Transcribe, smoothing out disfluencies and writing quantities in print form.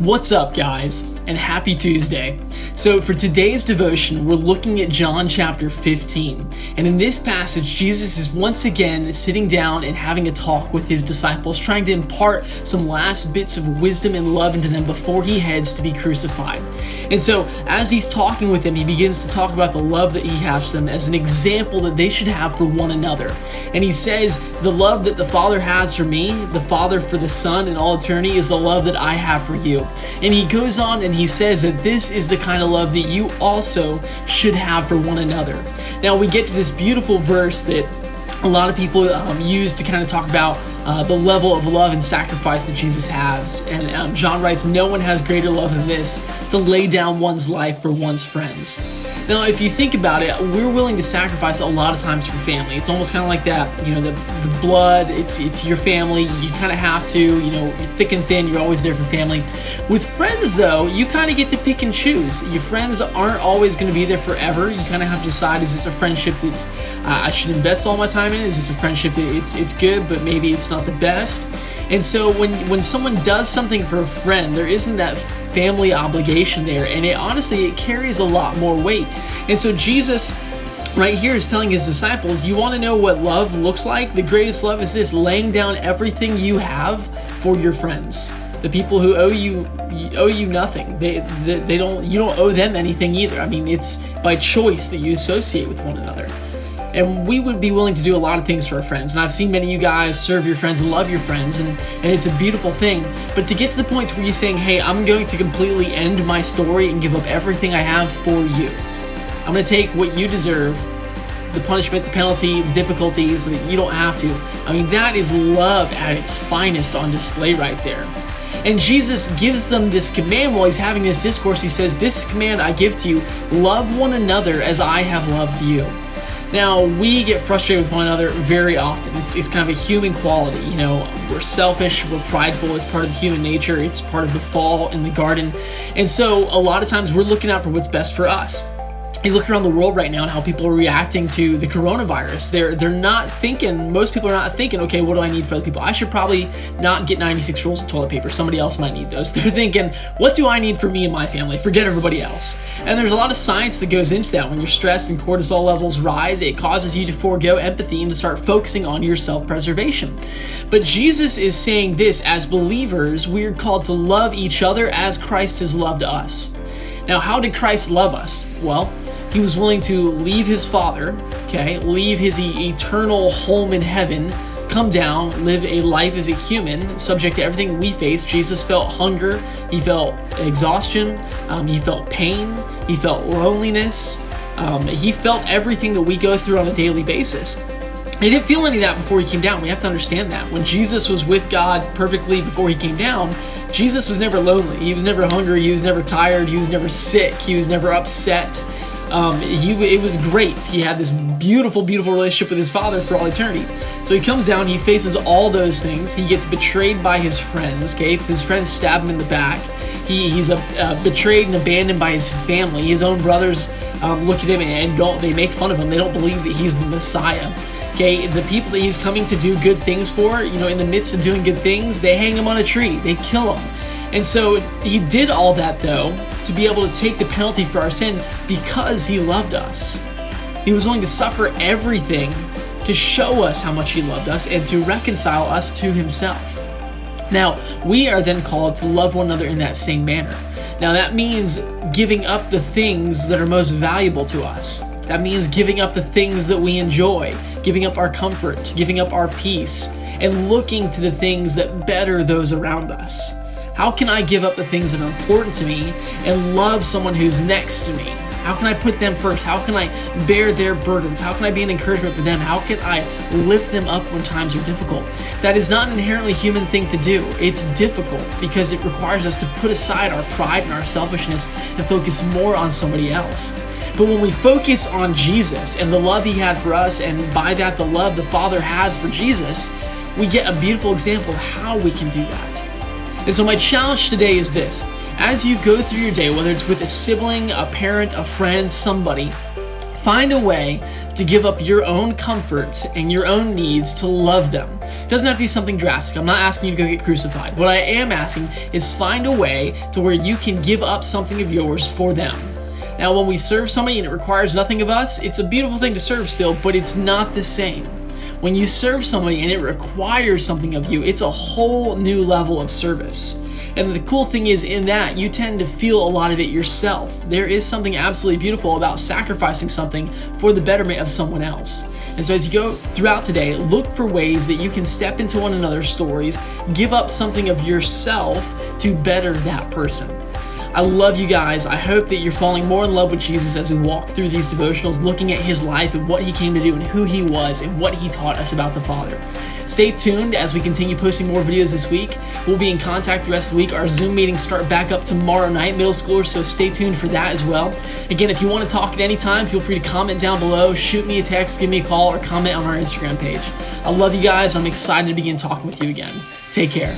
What's up, guys, and happy Tuesday. So for today's devotion, we're looking at John chapter 15. And in this passage, Jesus is once again sitting down and having a talk with his disciples, trying to impart some last bits of wisdom and love into them before he heads to be crucified. And so as he's talking with them, he begins to talk about the love that he has for them as an example that they should have for one another. And he says, the love that the Father has for me, the Father for the Son in all eternity, is the love that I have for you. And he goes on and he says that this is the kind of love that you also should have for one another. Now we get to this beautiful verse that a lot of people use to kind of talk about the level of love and sacrifice that Jesus has. And John writes, "No one has greater love than this, to lay down one's life for one's friends." Now, if you think about it, we're willing to sacrifice a lot of times for family. It's almost kind of like that, the blood, it's your family. You kind of have to, you're thick and thin, you're always there for family. With friends, though, you kind of get to pick and choose. Your friends aren't always going to be there forever. You kind of have to decide, is this a friendship that I should invest all my time in? Is this a friendship that it's good, but maybe it's not the best? And so when someone does something for a friend, there isn't that family obligation there, and it carries a lot more weight. And so Jesus right here is telling his disciples, you want to know what love looks like? The greatest love is this: laying down everything you have for your friends. The people who owe you nothing. You don't owe them anything either. I mean, it's by choice that you associate with one another. And we would be willing to do a lot of things for our friends. And I've seen many of you guys serve your friends and love your friends, and it's a beautiful thing. But to get to the point where you're saying, hey, I'm going to completely end my story and give up everything I have for you. I'm going to take what you deserve, the punishment, the penalty, the difficulty, so that you don't have to. I mean, that is love at its finest on display right there. And Jesus gives them this command while he's having this discourse. He says, this command I give to you, love one another as I have loved you. Now, we get frustrated with one another very often. It's kind of a human quality. We're selfish, we're prideful. It's part of the human nature. It's part of the fall in the garden. And so a lot of times we're looking out for what's best for us. You look around the world right now and how people are reacting to the coronavirus. They're not thinking, most people are not thinking, okay, what do I need for other people? I should probably not get 96 rolls of toilet paper. Somebody else might need those. They're thinking, what do I need for me and my family? Forget everybody else. And there's a lot of science that goes into that. When your stress and cortisol levels rise, it causes you to forego empathy and to start focusing on your self-preservation. But Jesus is saying this: as believers, we're called to love each other as Christ has loved us. Now, how did Christ love us? Well, he was willing to leave his Father, leave his eternal home in heaven, come down, live a life as a human, subject to everything we face. Jesus felt hunger, he felt exhaustion, he felt pain, he felt loneliness, he felt everything that we go through on a daily basis. He didn't feel any of that before he came down. We have to understand that. When Jesus was with God perfectly before he came down, Jesus was never lonely. He was never hungry, he was never tired, he was never sick, he was never upset. It was great. He had this beautiful, beautiful relationship with his Father for all eternity. So he comes down, he faces all those things. He gets betrayed by his friends, His friends stab him in the back. He's betrayed and abandoned by his family. His own brothers look at him and they make fun of him. They don't believe that he's the Messiah. The people that he's coming to do good things for, in the midst of doing good things, they hang him on a tree. They kill him. And so he did all that, though, to be able to take the penalty for our sin because he loved us. He was willing to suffer everything to show us how much he loved us and to reconcile us to himself. Now, we are then called to love one another in that same manner. Now, that means giving up the things that are most valuable to us. That means giving up the things that we enjoy, giving up our comfort, giving up our peace, and looking to the things that better those around us. How can I give up the things that are important to me and love someone who's next to me? How can I put them first? How can I bear their burdens? How can I be an encouragement for them? How can I lift them up when times are difficult? That is not an inherently human thing to do. It's difficult because it requires us to put aside our pride and our selfishness and focus more on somebody else. But when we focus on Jesus and the love he had for us, and by that the love the Father has for Jesus, we get a beautiful example of how we can do that. And so my challenge today is this: as you go through your day, whether it's with a sibling, a parent, a friend, somebody, find a way to give up your own comfort and your own needs to love them. Doesn't have to be something drastic. I'm not asking you to go get crucified. What I am asking is find a way to where you can give up something of yours for them. Now, when we serve somebody and it requires nothing of us, it's a beautiful thing to serve still, but it's not the same. When you serve somebody and it requires something of you, it's a whole new level of service. And the cool thing is, in that, you tend to feel a lot of it yourself. There is something absolutely beautiful about sacrificing something for the betterment of someone else. And so as you go throughout today, look for ways that you can step into one another's stories, give up something of yourself to better that person. I love you guys. I hope that you're falling more in love with Jesus as we walk through these devotionals, looking at his life and what he came to do and who he was and what he taught us about the Father. Stay tuned as we continue posting more videos this week. We'll be in contact the rest of the week. Our Zoom meetings start back up tomorrow night, middle schoolers, so stay tuned for that as well. Again, if you want to talk at any time, feel free to comment down below, shoot me a text, give me a call, or comment on our Instagram page. I love you guys. I'm excited to begin talking with you again. Take care.